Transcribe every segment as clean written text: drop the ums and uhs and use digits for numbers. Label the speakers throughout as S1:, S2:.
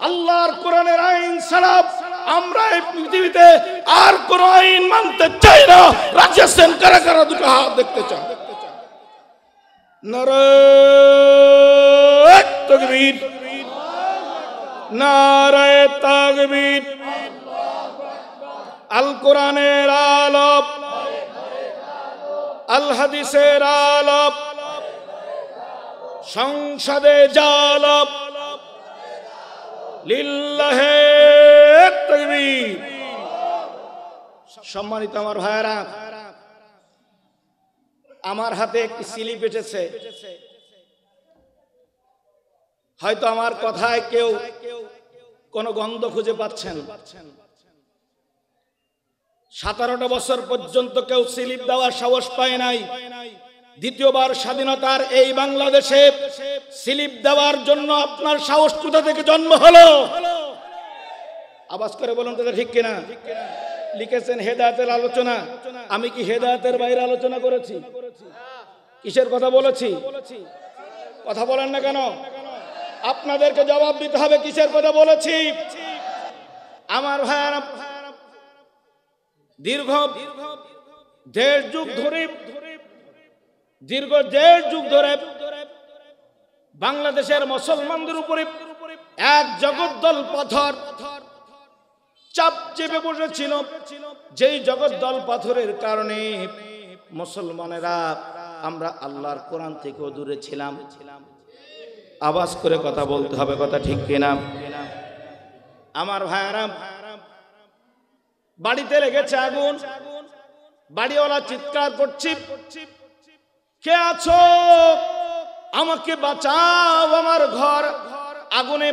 S1: আল্লাহর কোরআনের আইন ছাড়া আমরা এই পৃথিবীতে আর কোন আইন মানতে চাই না। রাজি আছেন কারা কারা? দুটো হাত দেখতে চান। নারায়ে তাকবীর, নারায়ে তাকবীর। আল কোরআনের আলো, আল হাদিসের আলো, সংসদে জালো, লিল্লাহে তাকবীর। সম্মানিত আমার ভাইরা, আমার হাতে একটি স্লিপ এসেছে। হয়তো আমার কথায় কেউ কোনো গন্ধ খুঁজে পাচ্ছেন। 17টা বছর পর্যন্ত কেউ স্লিপ দেওয়ার সাহস পায় নাই। দ্বিতীয়বার স্বাধীনতার এই বাংলাদেশে স্লিপ দেওয়ার জন্য আপনার সাহস কোথা থেকে জন্ম হলো? আওয়াজ করে বলুন তো, ঠিক কিনা? লিখেছেন হেদায়েতের আলোচনা। আমি কি হেদায়েতের বাইরে আলোচনা করেছি? কিসের কথা বলেছি? কথা বলেন না কেন? আপনাদেরকে জবাব দিতে হবে কিসের কথা বলেছি। আমার ভাইরা, দীর্ঘ দেড় যুগ ধরে বাংলাদেশের মুসলমানদের উপরে এক জগদ্দল পাথর চাপ চেপে বসেছিল। যেই জগদ্দল পাথরের কারণে মুসলমানেরা আমরা আল্লাহর কোরআন থেকে দূরে ছিলাম। আওয়াজ করে কথা বলতে হবে, কথা ঠিক কিনা? আমার ভাইরা, বাড়িতে লেগেছে আগুন। বাড়িওয়ালা চিৎকার করছে, কে আছো? আমাকে বাঁচাও, আমার ঘর আগুনে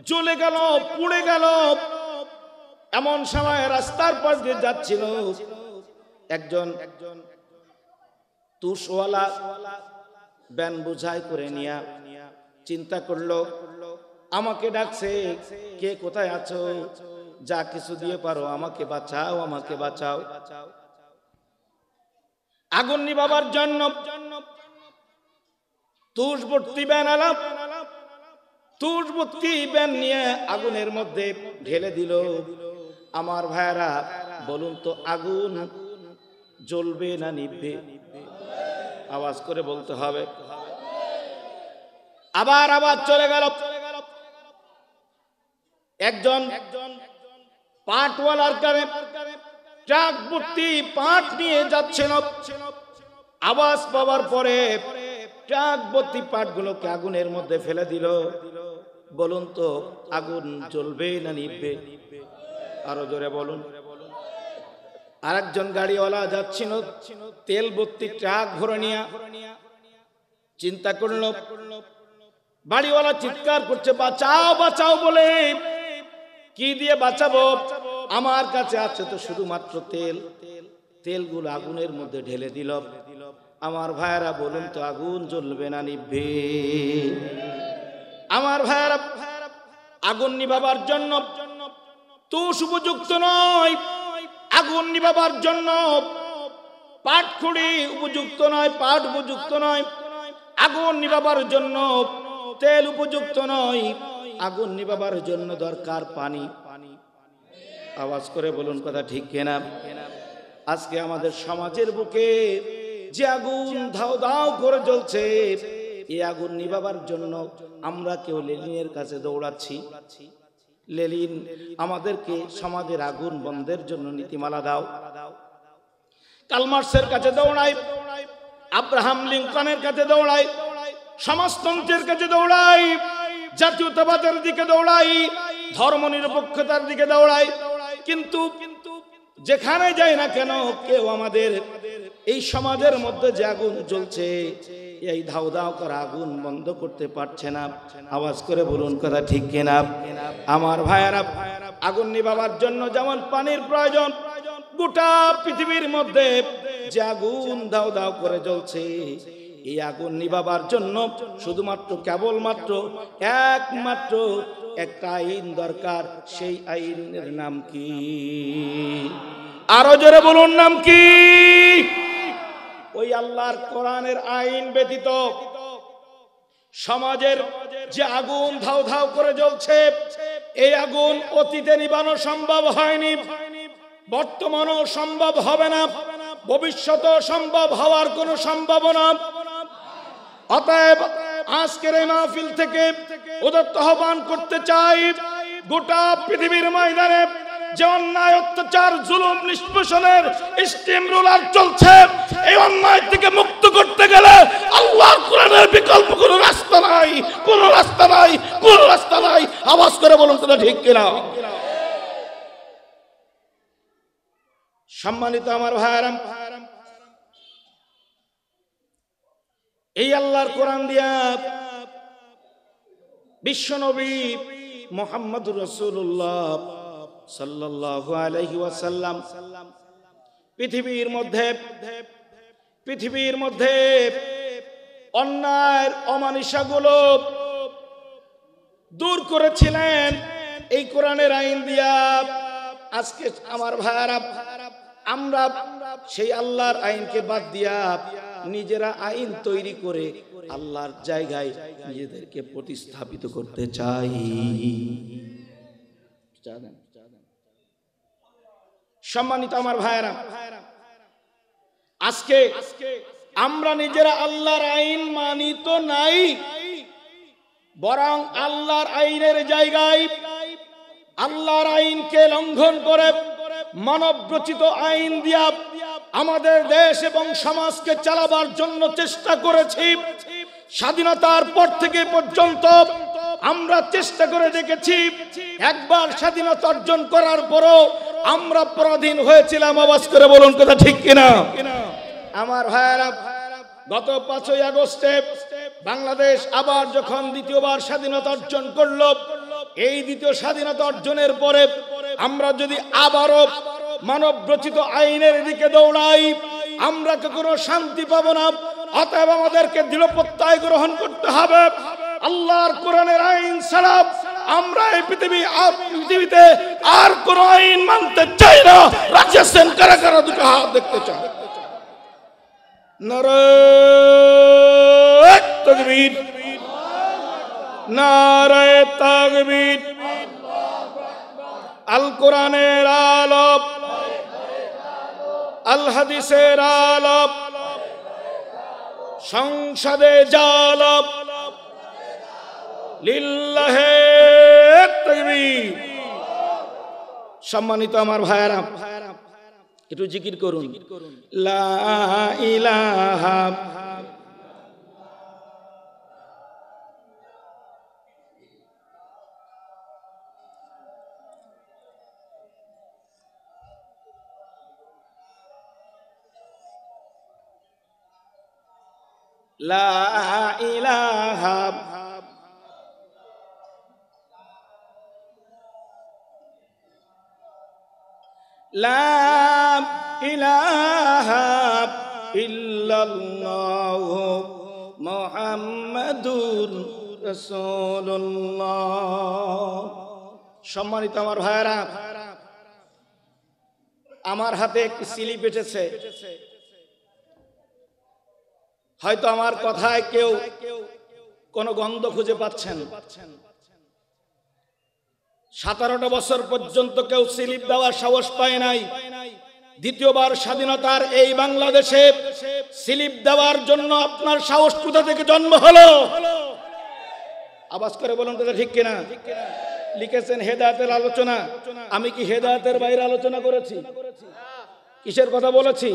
S1: জ্বলে গেল, পুড়ে গেল। এমন সময় রাস্তার পাশ দিয়ে যাচ্ছিল একজন তুষওয়ালা ব্যান বোঝাই করে নিয়া চিন্তা করলো, আমাকে ডাকছে, কে কোথায় আছো? যা কিছু দিয়ে পারো আমাকে বাঁচাও, আমাকে বাঁচাও। আগুন নিভাবার জন্য তুষবর্তী ব্যান আলাপ, তুষবর্তী ব্যান নিয়ে আগুনের মধ্যে ঢেলে দিল। আমার ভাইরা বলুন তো, আগুন জ্বলবে না নিভবে? আওয়াজ করে বলতে হবে। আবার আওয়াজ চলে গেল। একজন পাটওয়ালার কানে ট্রাক ভর্তি পাট নিয়ে যাচ্ছিল। আওয়াজ পাওয়ার পরে ট্রাক ভর্তি পাটগুলোকে আগুনের মধ্যে ফেলে দিল। বলুন তো, আগুন জ্বলবে না নিভবে? আরো জোরে বলুন। আরেকজন গাড়িওয়ালা যাচ্ছিল তেল ভর্তি ট্রাক ভরে নিয়ে, চিন্তা করলো, বাড়িওয়ালা চিৎকার করছে বাঁচাও বাঁচাও বলে। কি দিয়ে বাঁচাবো? আমার কাছে আছে তো শুধুমাত্র তেল। তেলগুলো আগুনের মধ্যে ঢেলে দিল। আমার ভাইরা বলুন তো, আগুন জ্বলবে না নিভবে? আমার ভাইরা, আগুন নিভাবার জন্য তুষ উপযুক্ত নয়, আগুন নিভাবার জন্য পাটখড়ি উপযুক্ত নয়, পাট উপযুক্ত নয়, আগুন নিভাবার জন্য তেল উপযুক্ত নয়, আগুন নিভাবার জন্য দরকার পানি। আওয়াজ করে বলুন, কথা ঠিক কিনা? আজকে আমাদের সমাজের বুকে যে আগুন ধাও ধাও করে জ্বলছে, এই আগুন নিভাবার জন্য আমরা কেউ লেলিনের কাছে দৌড়াচ্ছি। লেলিন আমাদেরকে সমাজের আগুন বন্ধের জন্য নীতিমালা দাও। কালমার্সের কাছে দৌড়াই, আব্রাহাম লিঙ্কনের কাছে দৌড়াই, সমাজতন্ত্রের কাছে দৌড়াই, জাতীয়তাবাদের দিকে দৌড়াই, ধর্মনিরপেক্ষতার দিকে দৌড়াই। কিন্তু যেখানে যাই না কেন, কেউ আমাদের এই সমাজের মধ্যে যে আগুন জ্বলছে, এই ধাও ধাও করা আগুন বন্ধ করতে পারছে না। আওয়াজ করে বলুন, কথা ঠিক কিনা? আমার ভাইয়েরা, আগুন নিভাবার জন্য যেমন পানির প্রয়োজন, গোটা পৃথিবীর মধ্যে যে আগুন ধাও ধাও করে জ্বলছে, এই আগুন নিভাবার জন্য শুধুমাত্র কেবলমাত্র একমাত্র একটা আইন দরকার। সেই আইনের নাম কি? আরো জোরে বলুন, নাম কি? ওই আল্লাহর কোরআনের আইন ব্যতীত সমাজের যে আগুন ধাউ ধাউ করে জ্বলছে, এই আগুন অতীতে নিবানো সম্ভব হয়নি, বর্তমানও সম্ভব হবে না, ভবিষ্যতেও সম্ভব হওয়ার কোনো সম্ভাবনা। অতএব আজকের এই মাহফিল থেকে উদাত্ত আহ্বান করতে চাই, গোটা পৃথিবীর ময়দানে যে অন্যায়, অত্যাচার, জুলুম, নিষ্পেষণের স্টিম রোলার চলছে, এই অন্যায় থেকে মুক্ত করতে গেলে আল্লাহর কোরআনের বিকল্প কোনো রাস্তা নাই, কোনো রাস্তা নাই, কোনো রাস্তা নাই। আওয়াজ করে বলুন তো ঠিক কিনা? সম্মানিত আমার ভাইরা, এই আল্লাহর কোরআন দিয়া বিশ্বনবী মুহাম্মদুর রাসূলুল্লাহ সাল্লাল্লাহু আলাইহি ওয়াসাল্লাম পৃথিবীর মধ্যে অন্যায়ের অমানিসাগুলো দূর করেছিলেন এই কোরআনের আইন দিয়া। আজকে আমার ভাইরা, আমরা সেই আল্লাহর আইনকে বাদ দিয়া নিজেরা আইন তৈরি করে আল্লাহর জায়গায় নিজেদেরকে প্রতিস্থাপিত করতে চাই। সম্মানিত আমার ভাইরা, আজকে আমরা নিজেরা আল্লাহর আইন মানি তো নাই, বরং আল্লাহর আইনের জায়গায় আল্লাহর আইনকে লঙ্ঘন করে মানবরচিত আইন দিয়া আমাদের দেশ এবং সমাজকে চালাবার জন্য চেষ্টা করেছি। স্বাধীনতার পর থেকে পর্যন্ত আমরা চেষ্টা করে দেখেছি, একবার স্বাধীনতা অর্জন করার পরও আমরা পরাধীন হয়েছিলাম। আওয়াজ করে বলুন কথা ঠিক কিনা? আমার ভাইরা, গত 5ই আগস্টে বাংলাদেশ আবার যখন দ্বিতীয়বার স্বাধীনতা অর্জন করলো, এই দ্বিতীয় স্বাধীনতা অর্জনের পরে আমরা যদি আবারও মানব রচিত আইনের দিকে দৌড়াই, আমরা কখনো শান্তি পাবো না। অতএব আমাদেরকে দৃঢ় প্রত্যয় গ্রহণ করতে হবে, আল্লাহর কোরআনের আইন ছাড়া আমরা এই পৃথিবীতে আর কোন আইন মানতে চাই না। রাজি আছেন? কারা কারা দুটো হাত দেখতে চাই? নারায়ে তাকবীর, নারায়ে তাকবীর। আল কোরআনের আলো, আল হাদিসের আলো, সংসদে জালো, লিল্লাহে তাকবীর। সম্মানিত আমার ভাইরা, একটু জিকির করুন, লা ইলাহা লা ইলাহা লা ইলাহা ইল্লাল্লাহ মুহাম্মাদুর রাসূলুল্লাহ। সম্মানিত আমার ভাইরা, আমার হাতে একটি স্লিপ এসেছে। হয়তো আমার কথায় কেউ কোনো গন্ধ খুঁজে পাচ্ছেন। 17টা বছর পর্যন্ত কেউ স্লিপ দেওয়ার সাহস পায় নাই। দ্বিতীয়বার স্বাধীনতার এই বাংলাদেশে স্লিপ দেওয়ার জন্য আপনার সাহস কোথা থেকে জন্ম হলো? আওয়াজ করে বলুন তো ঠিক কিনা? লিখেছেন হেদায়েতের আলোচনা। আমি কি হেদায়েতের বাইরে আলোচনা করেছি? কিসের কথা বলেছি?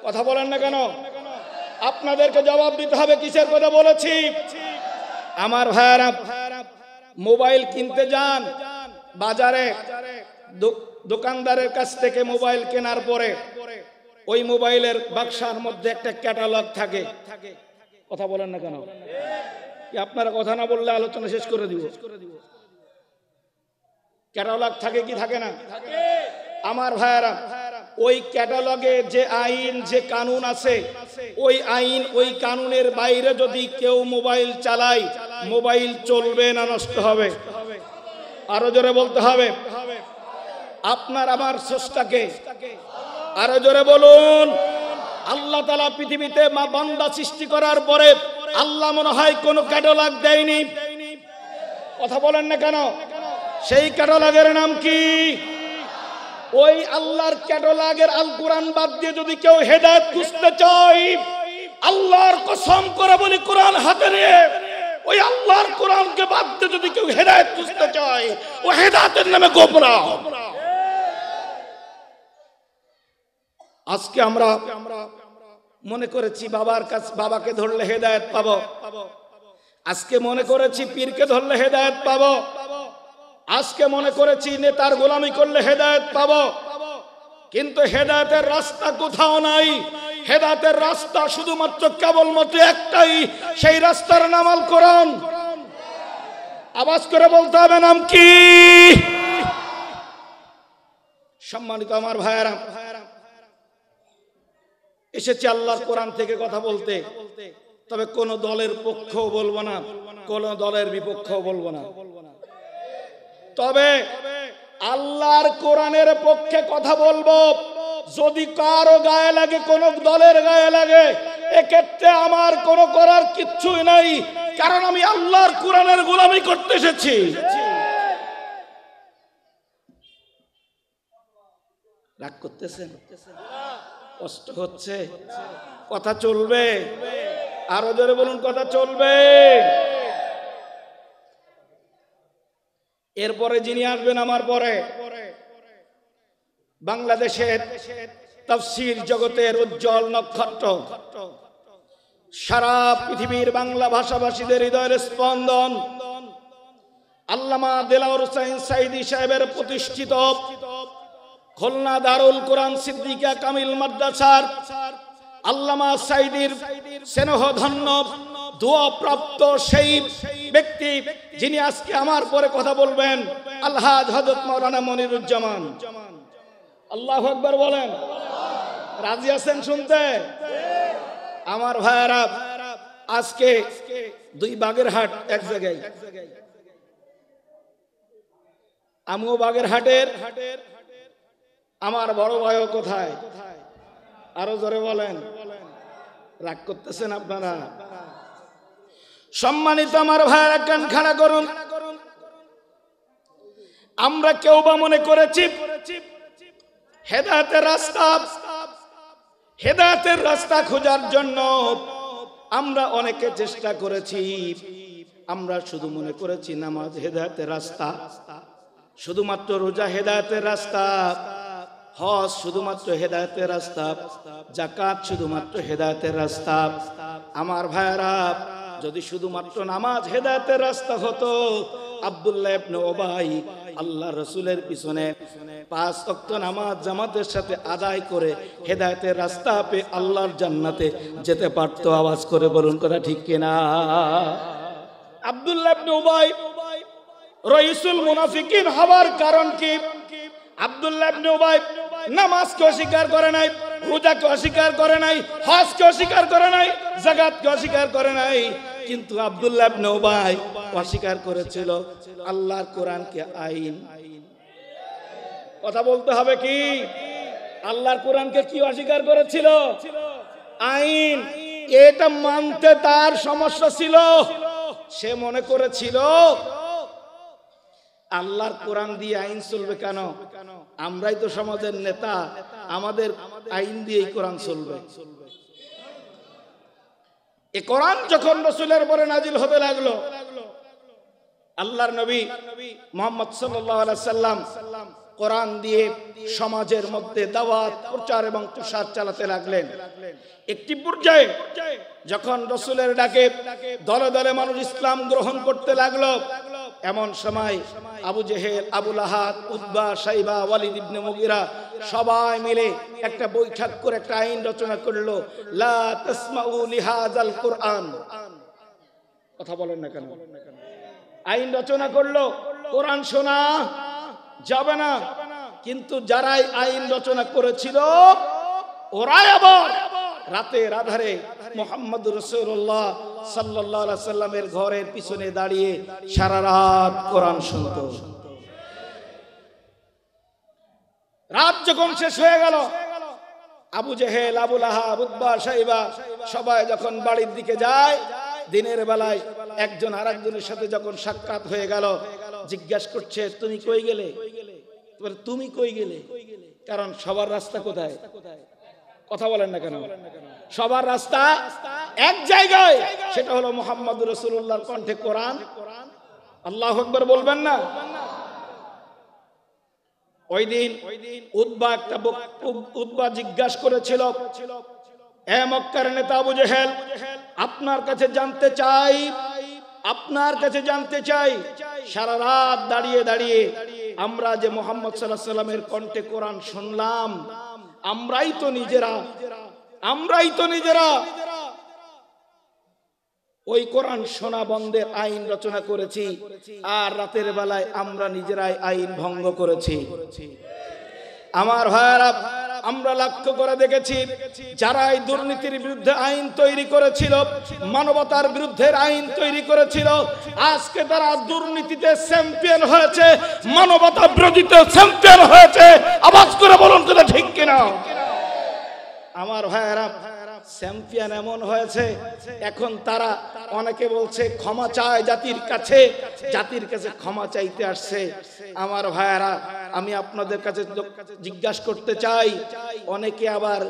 S1: কথা বলেন না কেন? আপনাদেরকে জবাব দিতে হবে কিসের কথা বলেছি। আমার ভাইরা, মোবাইল কিনতে যান বাজারে, দোকানদারের কাছ থেকে মোবাইল কেনার পরে ওই মোবাইলের বাক্সার মধ্যে একটা ক্যাটালগ থাকে। কথা বলেন না কেন? আপনারা কথা না বললে আলোচনা শেষ করে দিব। ক্যাটালগ থাকে কি থাকে না? আমার ভাইরা, ওই ক্যাটালগে যে আইন, যে কানুন আছে, ওই আইন, ওই কানুনের বাইরে যদি কেউ মোবাইল চালায়, মোবাইল চলবে না নষ্ট হবে? আরো জোরে বলতে হবে। আপনার আমার স্রষ্টাকে আরো জোরে বলুন। আল্লাহ তাআলা পৃথিবীতে বান্দা সৃষ্টি করার পরে আল্লাহ মনে হয় কোনো ক্যাটালগ দেয়নি। কথা বলেন না কেন? সেই ক্যাটালগের নাম কি? ওই আল্লাহর ক্যাটালগের আল কোরআন বাদ দিয়ে যদি কেউ হেদায়েত খুঁজতে চায়, আল্লাহর কসম করে বলি কোরআন হাতে নিয়ে ওই আল্লাহর কোরআনকে বাদ দিয়ে যদি কেউ হেদায়েত খুঁজতে চায়, ও হেদায়েতের নামে গোমরাহ। আজকে আমরা মনে করেছি বাবাকে ধরলে হেদায়েত পাবো, আজকে মনে করেছি পীরকে ধরলে হেদায়েত পাবো, আজকে মনে করেছি নেতার গোলামি করলে হেদায়েত পাবো। কিন্তু হেদায়েতের রাস্তা কোথাও নাই। হেদায়েতের রাস্তা শুধুমাত্র কেবলমাত্র একটাই, সেই রাস্তার নাম আল কোরআন। আওয়াজ করে বলতে হবে, নাম কি? সম্মানিত আমার ভাইয়েরা, এসেছি আল্লাহর কোরআন থেকে কথা বলতে। তবে কোন দলের পক্ষও বলবো না, কোন দলের বিপক্ষও বলবো না। তবে আল্লাহর কোরআনের পক্ষে কথা বলবো। যদি কারো গায়ে লাগে, কোন দলের গায়ে লাগে, এক্ষেত্রে আমার কোন করার কিচ্ছুই নাই, কারণ আমি আল্লাহর কোরআনের গোলামি করতে এসেছি। রাগ করতেছেন? কষ্ট হচ্ছে? কথা চলবে? আরো জোরে বলুন, কথা চলবে? এরপরে যিনি আসবেন আমার পরে, বাংলাদেশের তাফসীর জগতের উজ্জ্বল নক্ষত্র, সারা পৃথিবীর বাংলা ভাষাভাষীদের হৃদয়ের স্পন্দন, আল্লামা দেলাওয়ার হোসাইন সাঈদী সাহেবের প্রতিষ্ঠিত খুলনা দারুল কোরআন সিদ্দিকা কামিল মাদ্রাসার আল্লামা সাঈদীর স্নেহধন্য দোয়াপ্রাপ্ত সেই ব্যক্তি যিনি আজকে আমার পরে কথা বলবেন, আলহাজ হযরত মাওলানা মনিরুজ্জামান। আল্লাহু আকবার বলেন। রাজি আছেন শুনতে? আমার ভাইয়েরা, আজকে দুই বাগেরহাট এক জায়গায়, আমিও বাগেরহাটের। আমার বড় ভাইও কোথায়? আরো জোরে বলেন। রাগ করতেছেন আপনারা? সম্মানিত আমার ভাইয়েরা, কান খাড়া করুন। আমরা কেউ বা মনে করেছি হেদায়েতের রাস্তা খোঁজার জন্য আমরা অনেকে চেষ্টা করেছি। আমরা শুধু মনে করেছি নামাজ হেদায়েতের রাস্তা, শুধুমাত্র রোজা হেদায়েতের রাস্তা, হজ শুধুমাত্র হেদায়েতের রাস্তা, যাকাত শুধুমাত্র হেদায়েতের রাস্তা। আমার ভাইয়েরা, যদি শুধুমাত্র নামাজ হেদায়েতের রাস্তা হতো, আব্দুল্লাহ ইবনে উবাই আল্লাহ রাসূলের পিছনে 5 ওয়াক্ত নামাজ জামাতের সাথে আদায় করে হেদায়েতের রাস্তা পেয়ে আল্লাহর জান্নাতে যেতে পারতো। আওয়াজ করে বলুন, কথা ঠিক কিনা? আব্দুল্লাহ ইবনে উবাই রাইসুল মুনাফিকিন হওয়ার কারণ কি? আব্দুল্লাহ ইবনে উবাই নামাজকে অস্বীকার করে নাই, রোজাকে অস্বীকার করে নাই, হজকে অস্বীকার করে নাই, যাকাতকে অস্বীকার করে নাই, কিন্তু আব্দুল্লাহ ইবনে উবাই অস্বীকার করেছিল আল্লাহর কোরআনকে আইন। কথা বলতে হবে কি? আল্লাহর কোরআনকে কি অস্বীকার করেছিল? আইন। এটা মানতে তার সমস্যা ছিল। সে মনে করেছিল আল্লাহর কোরআন দিয়ে আইন চলবে কেন? আমরাই তো সমাজের নেতা, আমাদের আইন দিয়েই কোরআন চলবে। এই কোরআন যখন রাসূলের উপরে নাজিল হতে লাগলো, আল্লাহর নবী মুহাম্মদ সাল্লাল্লাহু আলাইহি সাল্লাম কোরআন দিয়ে সমাজের মধ্যে দাওয়াত, প্রচার এবং প্রসার চালাতে লাগলেন। একটি পর্যায়ে যখন রাসূলের ডাকে দলে দলে মানুষ ইসলাম গ্রহণ করতে লাগলো, এমন সময় আবু জেহেল, আবু লাহাব, উতবা, শাইবা, ওয়ালিদ ইবনে মুগিরা সবাই মিলে একটা বৈঠক করে একটা আইন রচনা করলো, লা তাসমাউ লিহাযাল কোরআন। কথা বলেন না কেন? আইন রচনা করলো, কোরআন শোনা যাবে না। কিন্তু যারাই আইন রচনা করেছিল, ওরাই আবার রাতের আধারে মুহাম্মদুর রাসূলুল্লাহ সাল্লাল্লাহু আলাইহি সাল্লামের ঘরের পিছনে দাঁড়িয়ে সারা রাত কোরআন শুনতো। রাত যখন শেষ হয়ে গেল, আবু জেহেল, আবু লাহাব, উতবা, শাইবা সবাই যখন বাড়ির দিকে যায়, দিনের বেলায় একজন আরেকজনের সাথে যখন সাক্ষাৎ হয়ে গেল, জিজ্ঞাসা করছে তুমি কই গেলে, তুমি কই গেলে, কারণ সবার রাস্তা কোথায়? কথা বলেন না কেন? সবার রাস্তা এক জায়গায়, সেটা হলো মুহাম্মদুর রাসূলুল্লাহর কণ্ঠে কোরআন। আল্লাহু আকবার বলবেন না? ওই দিন উতবা জিজ্ঞাসা করেছিল, এ মক্কার নেতা আবু জেহেল, আপনার কাছে জানতে চাই সারা রাত দাঁড়িয়ে দাঁড়িয়ে আমরা যে মুহাম্মদ সাল্লাল্লাহু আলাইহি ওয়াসাল্লামের কণ্ঠে কোরআন শুনলাম, আমরাই তো নিজেরা ওই কোরআন শোনা বন্ধের আইন রচনা করেছি, আর রাতের বেলায় আমরা নিজেরাই আইন ভঙ্গ করেছি। আমার ভাইয়েরা, আমরা লক্ষ্য করে দেখেছি যারা এই দুর্নীতির বিরুদ্ধে আইন তৈরি করেছিল, মানবতার বিরুদ্ধে আইন তৈরি করেছিল, আজকে তারা দুর্নীতিতে চ্যাম্পিয়ন হয়েছে, মানবতা বিরোধীতে চ্যাম্পিয়ন হয়েছে। আওয়াজ করে বলুন তো ঠিক কিনা? আমার ভাইয়েরা, চ্যাম্পিয়ন এমন হয়েছে, এখন তারা অনেকে বলছে ক্ষমা চায় জাতির কাছে ক্ষমা চাইতে আসছে। আমার ভাইয়েরা, আমি আপনাদের কাছে জিজ্ঞাসা করতে চাই, অনেকে আবার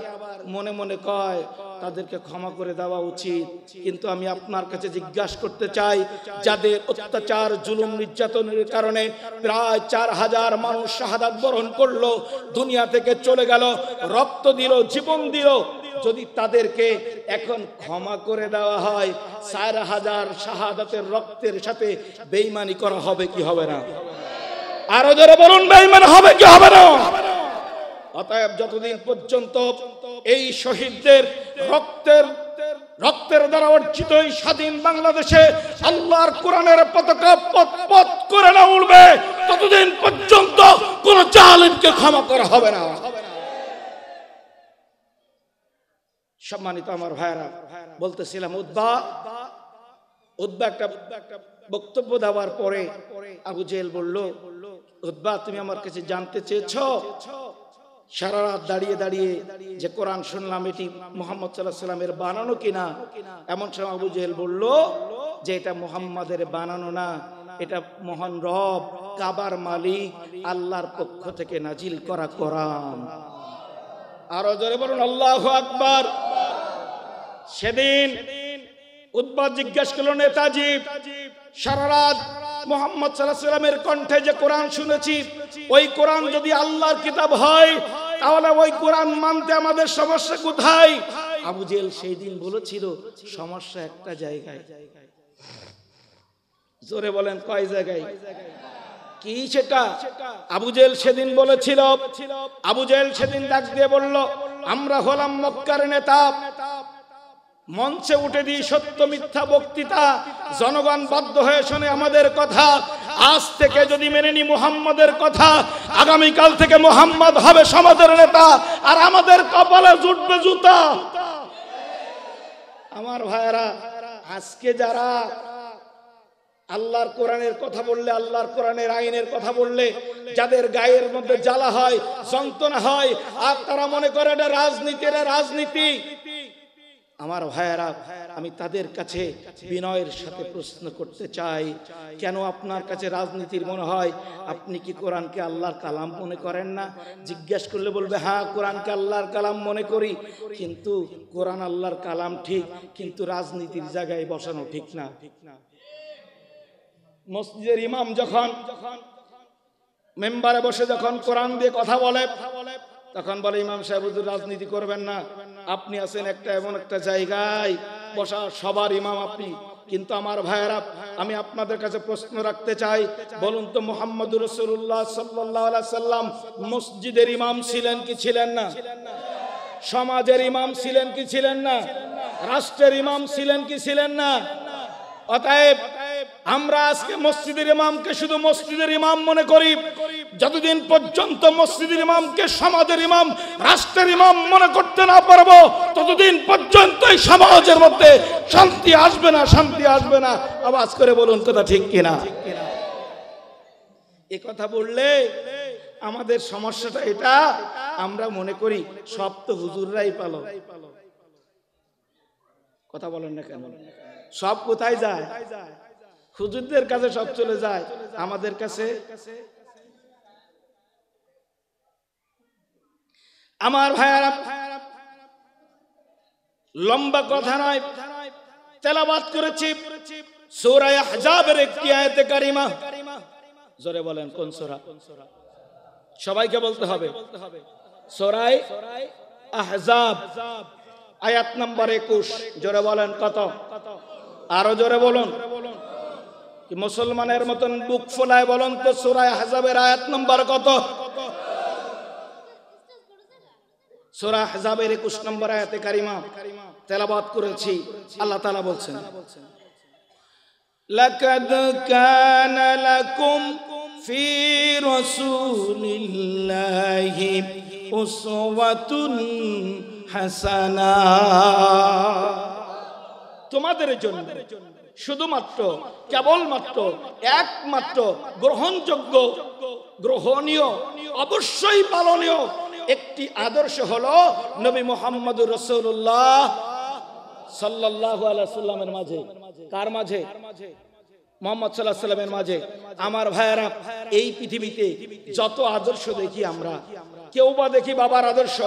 S1: মনে মনে কয় তাদেরকে ক্ষমা করে দেওয়া উচিত, কিন্তু আমি আপনার কাছে জিজ্ঞাসা করতে চাই, যাদের অত্যাচার জুলুম নির্যাতনের কারণে প্রায় 4000 মানুষ শাহাদাত বরণ করলো, দুনিয়া থেকে চলে গেল, রক্ত দিল, জীবন দিল, যদি তাদেরকে এখন ক্ষমা করে দেওয়া হয়, 4000 শাহাদাতের রক্তের সাথে বেঈমানি করা হবে কি হবে না? আরো জোরে বলুন, বেঈমানি হবে কি হবে না? অতএব যতদিন পর্যন্ত এই শহীদদের রক্তের দ্বারা অর্জিত এই স্বাধীন বাংলাদেশে আল্লাহর কোরআনের পতাকা পথ করে না উড়বে, ততদিন পর্যন্ত কোন জালিমকে ক্ষমা করা হবে না। সম্মানিত আমার ভাইরা, বলতেছিলাম উতবা একটা বক্তব্য দেওয়ার পরে আবু জেহেল বলল, উতবা তুমি আমার কাছে জানতে চেয়েছো সারা রাত দাঁড়িয়ে দাঁড়িয়ে যে কোরআন শুনলাম এটি মুহাম্মদ সাল্লাল্লাহু আলাইহি ওয়াসাল্লামের বানানো কিনা? এমন সময় আবু জেহেল বলল যে এটা মুহাম্মাদের বানানো না, এটা মহান রব কাবার মালিক আল্লাহর পক্ষ থেকে নাজিল করা কোরআন। আরো জোরে বলুন আল্লাহু আকবার। সেদিন উতবা জিজ্ঞাসা করলো, নেতাজি সারা রাত মুহাম্মদ সাল্লাল্লাহু আলাইহি ওয়াসাল্লামের কণ্ঠে যে কোরআন শুনেছি, ওই কোরআন যদি আল্লাহর কিতাব হয়, তাহলে ওই কোরআন মানতে আমাদের সমস্যা কোথায়? আবু জেহেল সেই দিন বলেছিল সমস্যা একটা জায়গায়। জোরে বলেন কয় জায়গায়? কি সেটা? আবু জেহেল সেদিন বলেছিল, আবু জেহেল সেদিন ডাক দিয়ে বলল, আমরা হলাম মক্কার নেতা, মঞ্চে উঠে দিয়ে সত্য মিথ্যা বক্তৃতা, জনগণ বাধ্য হয়ে শুনে আমাদের কথা। আজ থেকে যদি মেনে নি মুহাম্মাদের কথা, আগামীকাল থেকে মুহাম্মদ হবে সমাজের নেতা, আর আমাদের কপালে জুটবে জুতা। আমার ভাইয়েরা, আজকে যারা আল্লাহর কোরআনের কথা বললে, আল্লাহর কোরআনের আইনের কথা বললে যাদের গায়ের মধ্যে জ্বালা হয়, যন্ত্রণা হয়, আর তারা মনে করে এটা রাজনীতি। আমার ভাইয়েরা, আমি তাদের কাছে বিনয়ের সাথে প্রশ্ন করতে চাই, কেন আপনার কাছে রাজনীতির মনে হয়? আপনি কি কোরআনকে আল্লাহর কালাম মনে করেন না? জিজ্ঞেস করলে বলবে হ্যাঁ, কোরআনকে আল্লাহর কালাম মনে করি, কিন্তু কোরআন আল্লাহর কালাম ঠিক, কিন্তু রাজনীতির জায়গায় বসানো ঠিক না। মসজিদের ইমাম যখন মেম্বারে বসে যখন কোরআন দিয়ে কথা বলে, তখন বলে ইমাম সাহেব হুজুর রাজনীতি করবেন না, আপনি আছেন একটা এমন একটা জায়গায় বসা, সবার ইমাম আপনি। কিন্তু আমার ভাইয়েরা, আমি আপনাদের কাছে প্রশ্ন রাখতে চাই, বলুন তো মুহাম্মদুর রাসূলুল্লাহ সাল্লাল্লাহু আলাইহি সাল্লাম মসজিদের ইমাম ছিলেন কি ছিলেন না? সমাজের ইমাম ছিলেন কি ছিলেন না? রাষ্ট্রের ইমাম ছিলেন কি ছিলেন না? অতএব আমরা আজকে মসজিদের ইমামকে শুধু মসজিদের ইমাম মনে করি, যতদিন পর্যন্ত মসজিদের ইমামকে সমাজের ইমাম, রাষ্ট্রের ইমাম মনে করতে না পারবো, ততদিন পর্যন্ত এই সমাজের মধ্যে শান্তি আসবে না। আওয়াজ করে বলুন কথা ঠিক কিনা? এই কথা বললে আমাদের সমস্যাটা এটা, আমরা মনে করি সব তো হুজুররাই পালো। কথা বলেন না কেন? সব কোথায় যায়? হুজুরদের কাছে সব চলে যায়, আমাদের কাছে? আমার ভাইয়ারা, লম্বা কথা নয়, তেলাওয়াত করেছি সূরা আহজাবের একটি আয়াতে কারিমা। জোরে বলেন কোন সূরা? সবাইকে বলতে হবে। সূরা আহজাব আয়াত নাম্বার 21। জোরে বলেন কত? আরো জোরে বলুন। কি মুসলমানের মতন বুক ফোলায় বলুন তো, সূরা আহজাবের আয়াত নাম্বার কত? সূরা আহজাবের 21 নম্বর আয়াতে কারিমা তেলাওয়াত করেছি। আল্লাহ তাআলা বলছেন, লাকাদ কানা লাকুম ফি রাসূলিল্লাহি উসওয়াতুন হাসানাহ। তোমাদের জন্য শুধুমাত্র, কেবলমাত্র, একমাত্র গ্রহণযোগ্য, গ্রহণীয়, অবশ্যই পালনীয় একটি আদর্শ হলো নবী মুহাম্মদুর রাসূলুল্লাহ সাল্লাল্লাহু আলাইহি সাল্লামের মাঝে। কার মাঝে? মুহাম্মদ সাল্লাল্লাহু আলাইহি সাল্লামের মাঝে। আমার ভাইয়েরা, এই পৃথিবীতে যত আদর্শ দেখি আমরা, কেউ বা দেখি বাবার আদর্শ।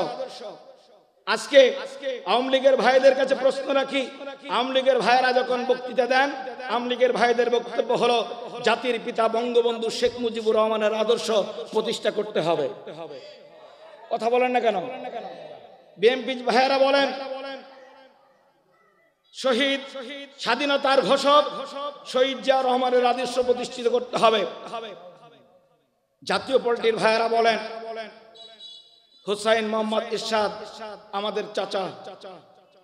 S1: আজকে আওয়ামী লীগের ভাইদের কাছে প্রশ্ন রাখি, আওয়ামী লীগের ভাইয়েরা যখন বক্তৃতা দেন, আওয়ামী লীগের ভাইদের বক্তব্য হলো জাতির পিতা বঙ্গবন্ধু শেখ মুজিবুর রহমানের আদর্শ প্রতিষ্ঠা করতে হবে। কথা বলেন না কেন? বিএনপি ভাইয়েরা বলেন শহীদ স্বাধীনতার ঘোষক শহীদ জিয়া রহমানের আদর্শ প্রতিষ্ঠিত করতে হবে। জাতীয় পার্টির ভাইয়েরা বলেন হুসাইন মোহাম্মদ ইরশাদ আমাদের চাচা,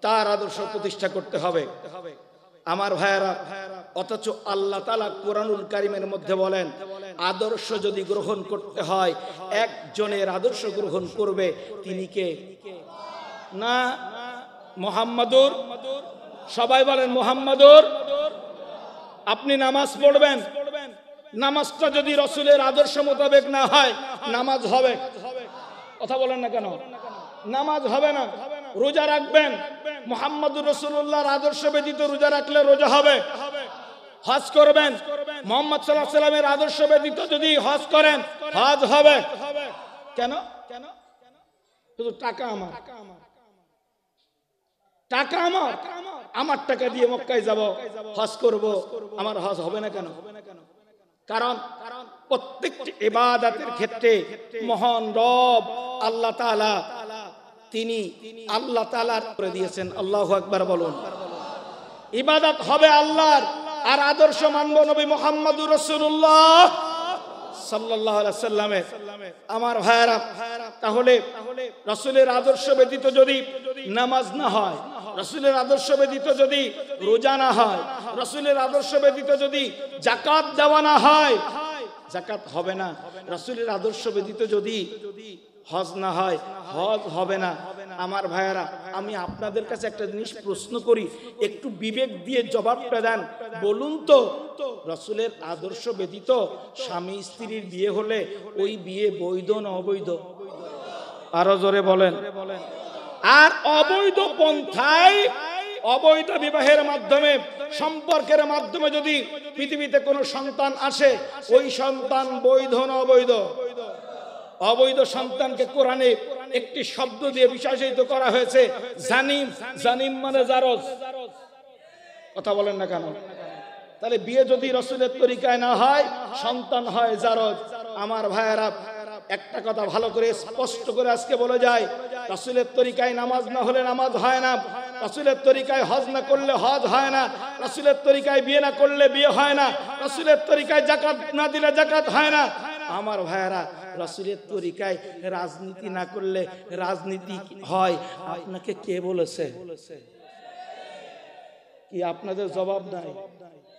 S1: তার আদর্শ প্রতিষ্ঠা করতে হবে। আমার ভাইয়েরা, অথচ আল্লাহ তাআলা কোরআনুল কারীমের মধ্যে বলেন আদর্শ যদি গ্রহণ করতে হয়, একজনের আদর্শ গ্রহণ করবে, তিনি কে? না মুহাম্মাদুর। সবাই বলেন মুহাম্মাদুর। আপনি নামাজ পড়বেন, নামাজটা যদি রাসূলের আদর্শ মোতাবেক না হয়, নামাজ হবে? কথা বলেন না কেন? নামাজ হবে না। রোজা রাখবেন, মুহাম্মদুর রাসূলুল্লাহর আদর্শ ব্যতীত রোজা রাখলে রোজা হবে। হজ করবেন, মুহাম্মদ সাল্লাল্লাহু আলাইহি সাল্লামের আদর্শ ব্যতীত যদি হজ করেন, হজ হবে। কেন? শুধু টাকা আমার, টাকা আমার টাকা দিয়ে মক্কায় যাব, হজ করব, আমার হজ হবে না কেন? কারণ প্রত্যেকটি ইবাদতের ক্ষেত্রে মহান রব আল্লাহ তাআলা, তিনি আল্লাহ তাআলা করে দিয়েছেন। আল্লাহু আকবার বলুন। ইবাদত হবে আল্লাহর, আর আদর্শ মানব নবী মুহাম্মদুর রাসূলুল্লাহ সাল্লাল্লাহু আলাইহি সাল্লামের। আমার ভাইয়েরা, তাহলে রাসূলের আদর্শ ব্যতীত যদি নামাজ না হয়, রাসূলের আদর্শ ব্যতীত যদি রোজা না হয়, রাসূলের আদর্শ ব্যতীত যদি যাকাত দেওয়া না হয়, যাকাত হবে না। রাসূলের আদর্শ ব্যতীত যদি হজ না হয়, হজ হবে না। আমার ভাইয়েরা, আমি আপনাদের কাছে একটা জিনিস প্রশ্ন করি, একটু বিবেক দিয়ে জবাবটা দেন। বলুন তো, রাসূলের আদর্শ ব্যতীত স্বামী স্ত্রীর বিয়ে হলে ওই বিয়ে বৈধ না অবৈধ? আরো জোরে বলেন। আর অবৈধ পন্থায়, অবৈধ বিবাহের মাধ্যমে, সম্পর্কের মাধ্যমে যদি পৃথিবীতে কোনো সন্তান আসে, ওই সন্তান বৈধ না অবৈধ? অবৈধ সন্তানকে কোরআনে একটি শব্দ দিয়ে বিশেষিত করা হয়েছে, জানিম। জানিম মানে জারজ। কথা বলেন না কেন? তাহলে বিয়ে যদি রাসূলের তরিকায় না হয়, সন্তান হয় জারজ। আমার ভাইয়েরা, একটা কথা ভালো করে স্পষ্ট করে আজকে বলে যায়, রাসূলের তরিকায় নামাজ না হলে নামাজ হয় না, রাসূলের তরিকায় হজ না করলে হজ হয় না, রাসূলের তরিকায় বিয়ে না করলে বিয়ে হয় না, রাসূলের তরিকায় যাকাত না দিলে যাকাত হয় না। আমার ভাইয়েরা, রাসূলের তরিকায় রাজনীতি না করলে রাজনীতি হয়। আপনাকে কে বলেছে? কি আপনাদের জবাব নাই?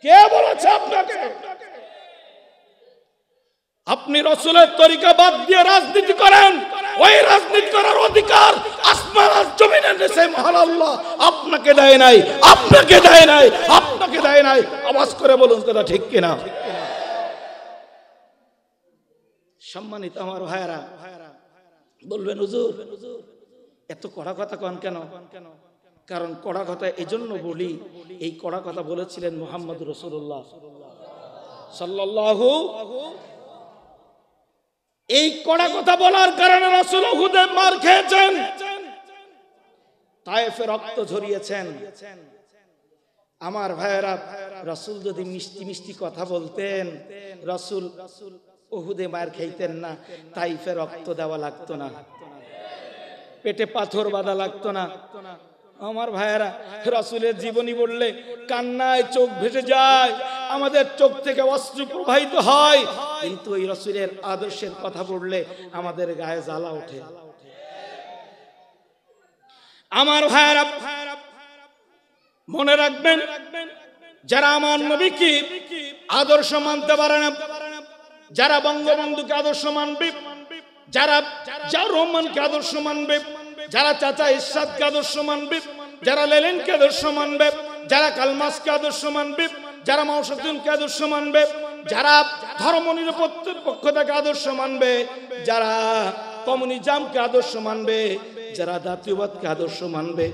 S1: কে বলেছে আপনাকে? আপনি রাসূলের তরিকা বাদ দিয়ে রাজনীতি করেন, ওই রাজনীতি করার অধিকার আসমান আর জমিনের নিচে মহান আল্লাহ আপনাকে দেয় নাই, আপনাকে দেয় নাই, আপনাকে দেয় নাই। আওয়াজ করে বলুন কথা ঠিক কিনা? সম্মানিত আমার ভাইয়েরা, বলবেন হুজুর এত কড়া কথা কন কেন? কারণ কড়া কথা এজন্য বলি, এই কড়া কথা বলেছিলেন মুহাম্মদ রাসূলুল্লাহ সাল্লাল্লাহু। এই কড়া কথা বলার কারণে রাসূল উহুদে মার খেয়েছেন, তায়েফে রক্ত ঝরিয়েছেন। আমার ভাইয়েরা, রাসূল যদি মিষ্টি মিষ্টি কথা বলতেন, রাসূল উহুদে মার খাইতেন না, তায়েফে রক্ত দেওয়া লাগতো না, পেটে পাথর বাঁধা লাগতো না। আমার ভাইয়েরা, রাসূলের জীবনী বললে কান্নায় চোখ ভেসে যায়, আমাদের চোখ থেকে অশ্রু প্রবাহিত হয়, কিন্তু ওই রাসূলের আদর্শের কথা বললে আমাদের গায়ে জ্বালা ওঠে। আমার ভাইয়েরা, মনে রাখবেন, যারা আমার নবীকে আদর্শ মানতে পারে না, যারা বঙ্গবন্ধুকে আদর্শ মানবে, যারা জিয়াউর রহমানকে আদর্শ মানবে, যারা চাচা ইরশাদকে আদর্শ মানবে, যারা লেনিনকে আদর্শ মানবে, যারা কালমাসকে আদর্শ মানবে, যারা মাওসেতুংকে আদর্শ মানবে, যারা ধর্মনিরপেক্ষতাকে আদর্শ মানবে, যারা কমিউনিজমকে আদর্শ মানবে, যারা জাতীয়বাদকে আদর্শ মানবে,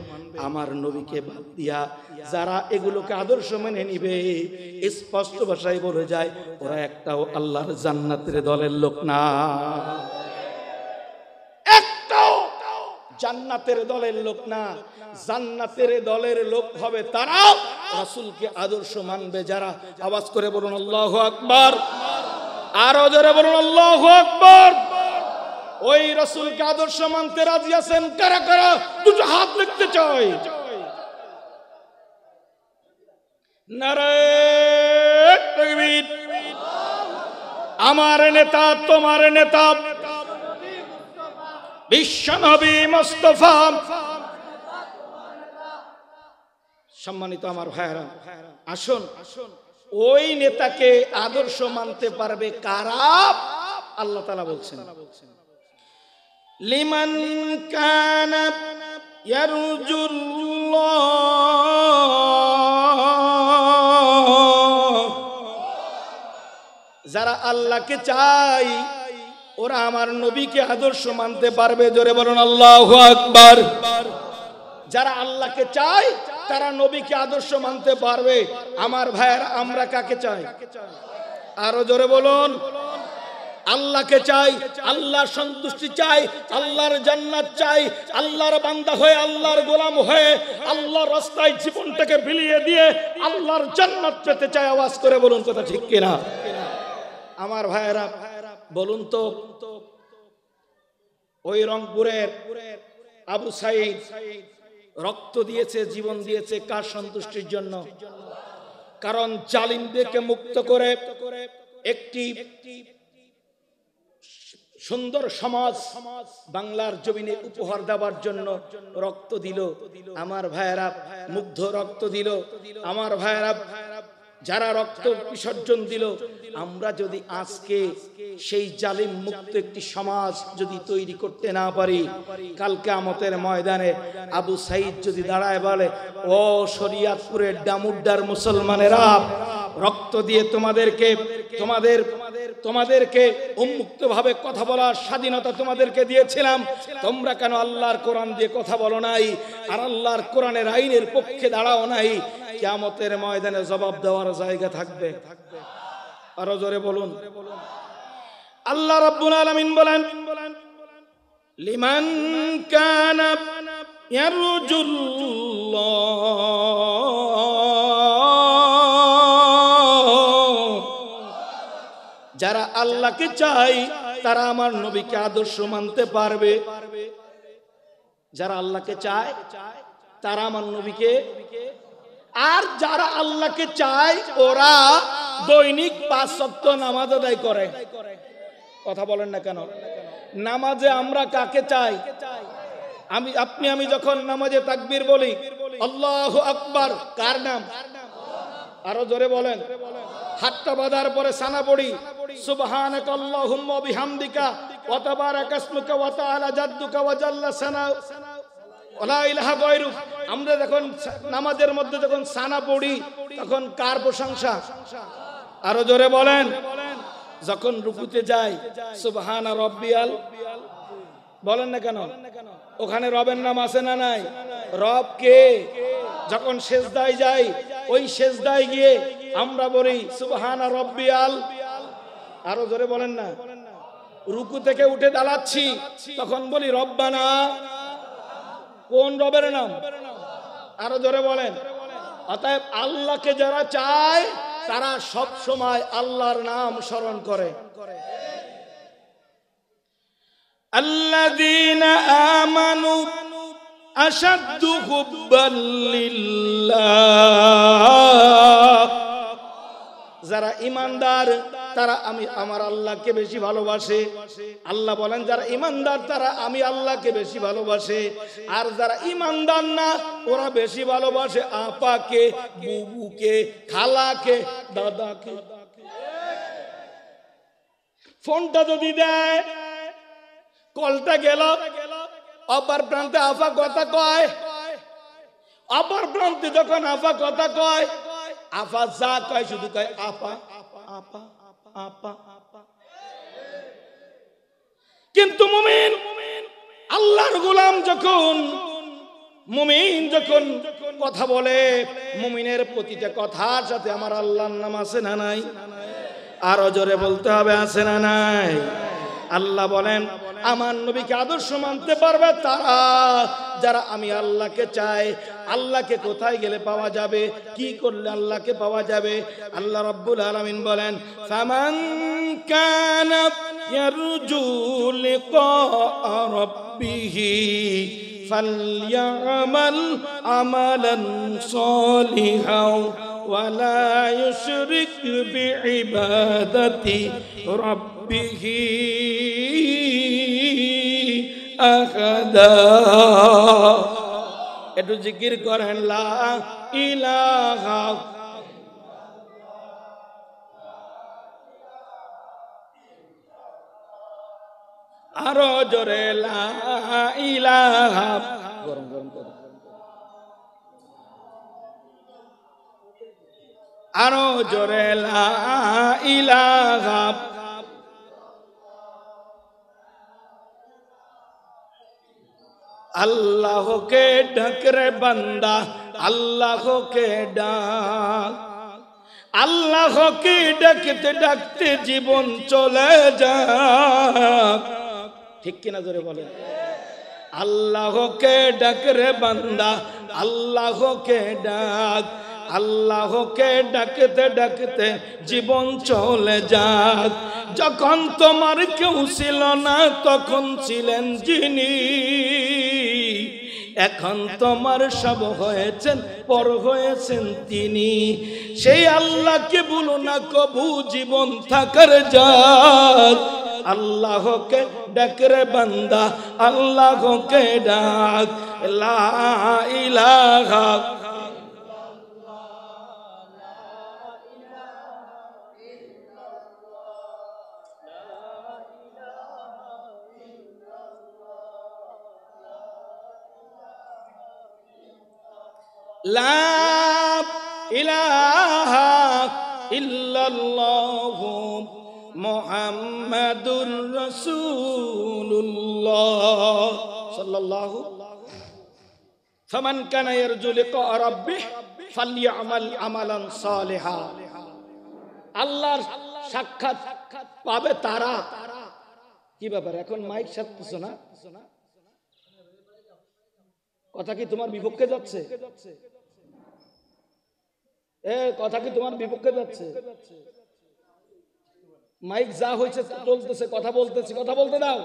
S1: আমার নবীকে বাদ দিয়া যারা এগুলোকে আদর্শ মেনে নিবে, স্পষ্ট ভাষায় বলে যায় ওরা একটাও আল্লাহর জান্নাতের দলের লোক না, একটাও জান্নাতের দলের লোক না। জান্নাতের দলের লোক হবে তারা রাসূলকে আদর্শ মানবে যারা। আওয়াজ করে বলুন আল্লাহু আকবার, আরো জোরে বলুন আল্লাহু আকবার। ওই রাসূলকে আদর্শ মানতে রাজি আছেন কারা কারা? দুটো হাত লিখতে চাই। নারে তাকবীর। আমার নেতা, তোমার নেতা, বিশ্বনবী মুস্তাফা। সম্মানিত আমার ভাইরা, আসুন, ওই নেতাকে আদর্শ মানতে পারবে কারা? আল্লাহ তাআলা বলছেন, লিমান কানা ইয়ারজুল্লাহ, যারা আল্লাহকে চাই ওরা আমার নবীকে আদর্শ মানতে পারবে। জোরে বলুন আল্লাহু আকবার। যারা আল্লাহকে চাই তারা নবীকে আদর্শ মানতে পারবে। আমার ভাইয়েরা, আমরা কাকে চাই? আরো জোরে বলুন। আল্লাহকে চাই, আল্লাহর সন্তুষ্টি চাই, আল্লাহর জান্নাত চাই, আল্লাহর বান্দা হয়ে, আল্লাহর গোলাম হয়ে, আল্লাহর রাস্তায় জীবনটাকে বিলিয়ে দিয়ে আল্লাহর জান্নাত পেতে চাই। আওয়াজ করে বলুন, কথা ঠিক কিনা? আমার ভাইয়েরা, বলুন তো, ওই রংপুরের আবু সাইদ রক্ত দিয়েছে, জীবন দিয়েছে কার সন্তুষ্টির জন্য? কারণ জালিমদেরকে মুক্ত করে একটি সুন্দর সমাজ বাংলার জমিনে উপহার দেওয়ার জন্য রক্ত দিল। আমার ভাইয়েরা, মুগ্ধ রক্ত দিল। আমার ভাইয়েরা, যারা রক্ত বিসর্জন দিল, আমরা যদি আজকে সেই জালিম মুক্ত একটি সমাজ যদি তৈরি করতে না পারি, কাল কিয়ামতের ময়দানে আবু সাইদ যদি দাঁড়ায় বলে, ও শরিয়াতপুরের ডামুড্ডার মুসলমানেরা, রক্ত দিয়ে তোমাদেরকে উন্মুক্ত ভাবে কথা বলার স্বাধীনতা তোমাদেরকে দিয়েছিলাম, তোমরা কেন আল্লাহর কোরআন দিয়ে কথা বলো নাই আর আল্লাহর কোরআনের আইনের পক্ষে দাঁড়াও নাই? কিয়ামতের ময়দানে জবাব দেওয়ার জায়গা থাকবে। আরো জোরে বলুন। আল্লাহ রাব্বুল আলামিন বলেন, লিমান কানা ইয়ারজুল্লাহ, যারা আল্লাহকে চাই তারা আমার নবীকে আদর্শ মানতে পারবে। যারা আল্লাহকে চায় তারা আমার নবীকে, আর যারা আল্লাহকে চায় ওরা দৈনিক 5 ওয়াক্ত নামাজ আদায় করে। কথা বলেন না কেন? নামাজে আমরা কাকে চাই? আমি যখন নামাজে তাকবীর বলি আল্লাহু আকবার, কার নাম? আরো জোরে বলেন। হাতটা বাঁধার পরে সানা পড়ি, সুবহানাকা আল্লাহুম্মা বিহামদিকা ওয়া তাবারাকা ইসমুকা ওয়া তাআলা জাদ্দুকা ওয়া জাল্লা সানাউ ওয়া লা ইলাহা গায়রুক। আমরা যখন নামাজের মধ্যে যখন সানা পড়ি তখন কার প্রশংসা? আরো জোরে বলেন। যখন রুকুতে যাই সুবহানা রাব্বিয়াল, বলেন না কেন? ওখানে রবের নাম আছে না নাই? রব কে? যখন সেজদায় যাই, ওই সেজদায় গিয়ে আমরা বলি সুবহানা রব্বিয়াল, আরো জোরে বলেন না। রুকু থেকে উঠে দাঁড়াচ্ছি, তখন বলি রব্বানা। কোন রবের নাম? আরো জোরে বলেন। অতএব আল্লাহকে যারা চায় তারা সব সময় আল্লাহর নাম স্মরণ করে। আল্লাযীনা আমানু আশাদ্দু হুব্বান লিল্লাহ, যারা ঈমানদার তারা আমার আল্লাহকে বেশি ভালোবাসে। আল্লাহ বলেন যারা ঈমানদার তারা আমি আল্লাহকে বেশি ভালোবাসে। আর যারা ঈমানদার না ওরা বেশি ভালোবাসে আপাকে, বুবুকে, খালাকে, দাদাকে। ফোনটা যদি দেয়, কলটা গেল, অপর প্রান্তে আফা কথা কয়, অপর প্রান্তে যখন আফা কথা কয়, আফা যা কয় শুধু কয় আপা আপা আপা। কিন্তু মুমিন আল্লাহর গোলাম যখন, মুমিন যখন কথা বলে, মুমিনের প্রতিটা কথার সাথে আমার আল্লাহর নাম আছে না নাই? আরো জোরে বলতে হবে আছে না নাই? আল্লাহ বলেন আমার নবীকে আদর্শ মানতে পারবে তারা যারা আমি আল্লাহকে চাই। আল্লাহকে কোথায় গেলে পাওয়া যাবে, কি করলে আল্লাহকে পাওয়া যাবে? আল্লাহ রাব্বুল আলামিন বলেন ফামান কানা ইয়ারজু লিকা রাব্বিহি ফালইয়ামাল আমালান সালিহাও ওয়ালা ইউশরিক বিইবাদাতি রাব্বিহি আহাদা। একটু জিকির করেন লা ইলাহা। আরো জোরে লা ইলাহা। গরম গরম করে আরো জোরে লা ইলাহা। আল্লাহকে ডাক রে বান্দা, আল্লাহকে ডাক। আল্লাহকে ডাকতে ডাকতে জীবন চলে যায়। ঠিক কিনা জোরে বলেন? আল্লাহকে ডাক রে বান্দা, আল্লাহকে ডাক। আল্লাহকে ডাকতে ডাকতে জীবন চলে যাক। যখন তোমার কেউ ছিল না তখন ছিলেন যিনি, এখন তোমার সব হয়েছেন পর হয়েছেন তিনি। সেই আল্লাহকে ভুলো না কবু জীবন থাকার যাক। আল্লাহকে ডাক রে বান্দা, আল্লাহকে ডাক। লা ইলাহা লা ইলাহা ইল্লাল্লাহু মুহাম্মাদুর রাসূলুল্লাহ সাল্লাল্লাহু। ফামান কানা ইয়ারজু লিকা রাব্বিহি ফালইয়ামাল আমালান সালিহা। আল্লাহর সাক্ষাৎ পাবে তারা। কি ব্যাপার এখন মাইক সাথতেছ না? কথা কি তোমার বিপক্ষে যাচ্ছে? কথা কি তোমার বিপক্ষে যাচ্ছে? মাইক যা হয়েছে চলতেছে, কথা বলতেছি, কথা বলতে দাও।